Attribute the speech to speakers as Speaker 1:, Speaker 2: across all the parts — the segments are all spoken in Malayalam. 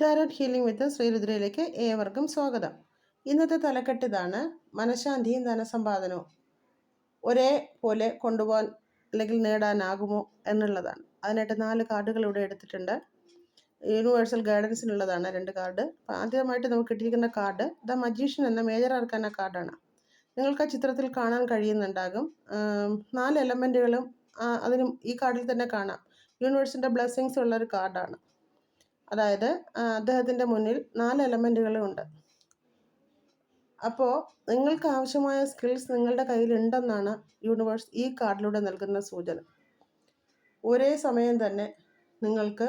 Speaker 1: ടാരോട്ട് ഹീലിംഗ് വിത്ത് ശ്രീരുദ്രയിലേക്ക് ഏവർക്കും സ്വാഗതം. ഇന്നത്തെ തലക്കെട്ട് ഇതാണ്: മനഃശാന്തിയും ധനസമ്പാദനവും ഒരേപോലെ കൊണ്ടുപോകാൻ അല്ലെങ്കിൽ നേടാനാകുമോ എന്നുള്ളതാണ്. അതിനായിട്ട് 4 കാർഡുകൾ ഇവിടെ എടുത്തിട്ടുണ്ട്. യൂണിവേഴ്സൽ ഗൈഡൻസിനുള്ളതാണ് 2 കാർഡ്. ആദ്യമായിട്ട് നമുക്ക് കിട്ടിയിരിക്കുന്ന കാർഡ് ദ മജീഷ്യൻ എന്ന മേജർ ആർക്കാന കാർഡാണ്. നിങ്ങൾക്ക് ആ ചിത്രത്തിൽ കാണാൻ കഴിയുന്നുണ്ടാകും. 4 എലമെൻറ്റുകളും അതിനും ഈ കാർഡിൽ തന്നെ കാണാം. യൂണിവേഴ്സിൻ്റെ ബ്ലെസ്സിങ്സ് ഉള്ളൊരു കാർഡാണ്. അതായത് അദ്ദേഹത്തിൻ്റെ മുന്നിൽ 4 എലമെൻറ്റുകളും ഉണ്ട്. അപ്പോൾ നിങ്ങൾക്ക് ആവശ്യമായ സ്കിൽസ് നിങ്ങളുടെ കയ്യിലുണ്ടെന്നാണ് യൂണിവേഴ്സ് ഈ കാർഡിലൂടെ നൽകുന്ന സൂചന. ഒരേ സമയം തന്നെ നിങ്ങൾക്ക്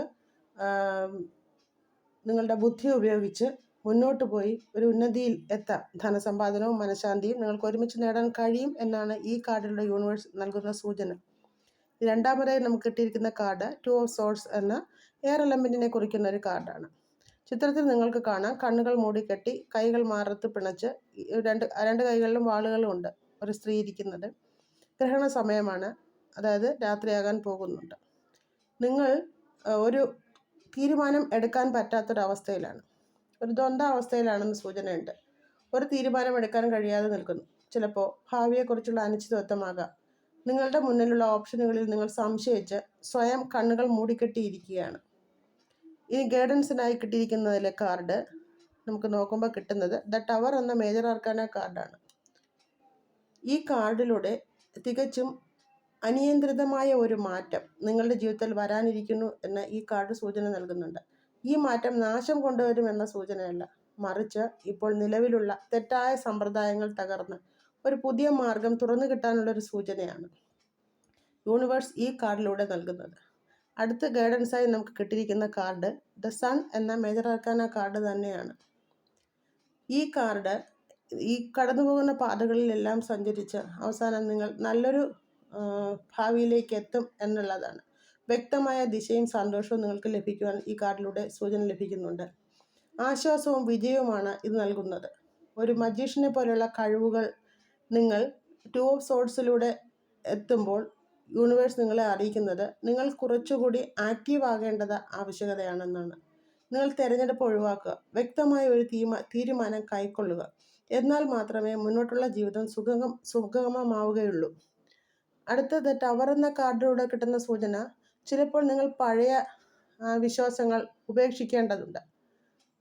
Speaker 1: നിങ്ങളുടെ ബുദ്ധി ഉപയോഗിച്ച് മുന്നോട്ട് പോയി ഒരു ഉന്നതിയിൽ എത്താം. ധനസമ്പാദനവും മനഃശാന്തിയും നിങ്ങൾക്ക് ഒരുമിച്ച് നേടാൻ കഴിയും എന്നാണ് ഈ കാർഡിലൂടെ യൂണിവേഴ്സ് നൽകുന്ന സൂചന. രണ്ടാമതായി നമുക്ക് കിട്ടിയിരിക്കുന്ന കാർഡ് 2 ഓഫ് സോർഡ്സ് എന്ന എയർ എലമെൻറ്റിനെ കുറിക്കുന്ന ഒരു കാർഡാണ്. ചിത്രത്തിൽ നിങ്ങൾക്ക് കാണാം, കണ്ണുകൾ മൂടിക്കെട്ടി, കൈകൾ മാറത്ത് പിണച്ച്, രണ്ട് കൈകളിലും വാളുകളും ഉണ്ട് ഒരു സ്ത്രീ ഇരിക്കുന്നത്. ഗ്രഹണ സമയമാണ്, അതായത് രാത്രിയാകാൻ പോകുന്നുണ്ട്. നിങ്ങൾ ഒരു തീരുമാനം എടുക്കാൻ പറ്റാത്തൊരവസ്ഥയിലാണ്, ഒരു ദ്വന്ദ്വാവസ്ഥയിലാണെന്ന് സൂചനയുണ്ട്. ഒരു തീരുമാനം എടുക്കാൻ കഴിയാതെ നിൽക്കുന്നു. ചിലപ്പോൾ ഭാവിയെക്കുറിച്ചുള്ള അനിശ്ചിതത്വമാകാം. നിങ്ങളുടെ മുന്നിലുള്ള ഓപ്ഷനുകളിൽ നിങ്ങൾ സംശയിച്ച് സ്വയം കണ്ണുകൾ മൂടിക്കെട്ടിയിരിക്കുകയാണ്. ഇനി ഗൈഡൻസിനായി കിട്ടിയിരിക്കുന്നതിലെ കാർഡ് നമുക്ക് നോക്കുമ്പോൾ കിട്ടുന്നത് ദ ടവർ എന്ന മേജർ ആർക്കാന കാർഡാണ്. ഈ കാർഡിലൂടെ തികച്ചും അനിയന്ത്രിതമായ ഒരു മാറ്റം നിങ്ങളുടെ ജീവിതത്തിൽ വരാനിരിക്കുന്നു എന്ന് ഈ കാർഡ് സൂചന നൽകുന്നുണ്ട്. ഈ മാറ്റം നാശം കൊണ്ടുവരുമെന്ന സൂചനയല്ല, മറിച്ച് ഇപ്പോൾ നിലവിലുള്ള തെറ്റായ സമ്പ്രദായങ്ങൾ തകർന്ന് ഒരു പുതിയ മാർഗം തുറന്നു കിട്ടാനുള്ളൊരു സൂചനയാണ് യൂണിവേഴ്സ് ഈ കാർഡിലൂടെ നൽകുന്നത്. അടുത്ത ഗൈഡൻസായി നമുക്ക് കിട്ടിയിരിക്കുന്ന കാർഡ് ദ സൺ എന്ന മേജർ ആർക്കാന കാർഡ് തന്നെയാണ്. ഈ കാർഡ് ഈ കടന്നു പോകുന്ന പാതകളിലെല്ലാം സഞ്ചരിച്ച് അവസാനം നിങ്ങൾ നല്ലൊരു ഭാവിയിലേക്ക് എത്തും എന്നുള്ളതാണ്. വ്യക്തമായ ദിശയും സന്തോഷവും നിങ്ങൾക്ക് ലഭിക്കുവാൻ ഈ കാർഡിലൂടെ സൂചന ലഭിക്കുന്നുണ്ട്. ആശ്വാസവും വിജയവുമാണ് ഇത് നൽകുന്നത്. ഒരു മജീഷ്യനെ പോലെയുള്ള കഴിവുകൾ നിങ്ങൾ 2 ഓഫ് സോർഡ്സിലൂടെ എത്തുമ്പോൾ യൂണിവേഴ്സ് നിങ്ങളെ അറിയിക്കുന്നത് നിങ്ങൾ കുറച്ചുകൂടി ആക്റ്റീവ് ആകേണ്ടത് ആവശ്യകതയാണെന്നാണ്. നിങ്ങൾ തിരഞ്ഞെടുപ്പ് ഒഴിവാക്കുക, വ്യക്തമായ ഒരു തീരുമാനം കൈക്കൊള്ളുക. എന്നാൽ മാത്രമേ മുന്നോട്ടുള്ള ജീവിതം സുഗമമാവുകയുള്ളൂ. അടുത്തത് ടവർ എന്ന കാർഡിലൂടെ കിട്ടുന്ന സൂചന, ചിലപ്പോൾ നിങ്ങൾ പഴയ വിശ്വാസങ്ങൾ ഉപേക്ഷിക്കേണ്ടതുണ്ട്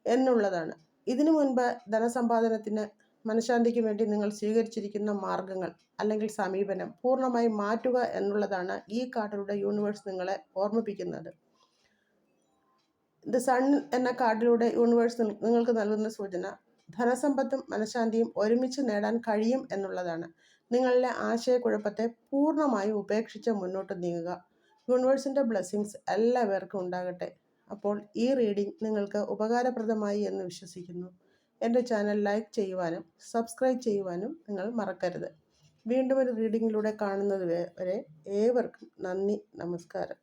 Speaker 1: എന്നുള്ളതാണ്. ഇതിനു മുൻപ് ധനസമ്പാദനത്തിന് മനഃശാന്തിക്ക് വേണ്ടി നിങ്ങൾ സ്വീകരിച്ചിരിക്കുന്ന മാർഗങ്ങൾ അല്ലെങ്കിൽ സമീപനം പൂർണ്ണമായി മാറ്റുക എന്നുള്ളതാണ് ഈ കാർഡിലൂടെ യൂണിവേഴ്സ് നിങ്ങളെ ഓർമ്മിപ്പിക്കുന്നത്. ദ സൺ എന്ന കാർഡിലൂടെ യൂണിവേഴ്സ് നിങ്ങൾക്ക് നൽകുന്ന സൂചന ധനസമ്പത്തും മനഃശാന്തിയും ഒരുമിച്ച് നേടാൻ കഴിയും എന്നുള്ളതാണ്. നിങ്ങളിലെ ആശയക്കുഴപ്പത്തെ പൂർണ്ണമായും ഉപേക്ഷിച്ച് മുന്നോട്ട് നീങ്ങുക. യൂണിവേഴ്സിൻ്റെ ബ്ലെസ്സിങ്സ് എല്ലാവർക്കും ഉണ്ടാകട്ടെ. അപ്പോൾ ഈ റീഡിംഗ് നിങ്ങൾക്ക് ഉപകാരപ്രദമായി എന്ന് വിശ്വസിക്കുന്നു. എൻ്റെ ചാനൽ ലൈക്ക് ചെയ്യുവാനും സബ്സ്ക്രൈബ് ചെയ്യുവാനും നിങ്ങൾ മറക്കരുത്. വീണ്ടും ഒരു റീഡിങ്ങിലൂടെ കാണുന്നത് വരെ ഏവർക്കും നന്ദി, നമസ്കാരം.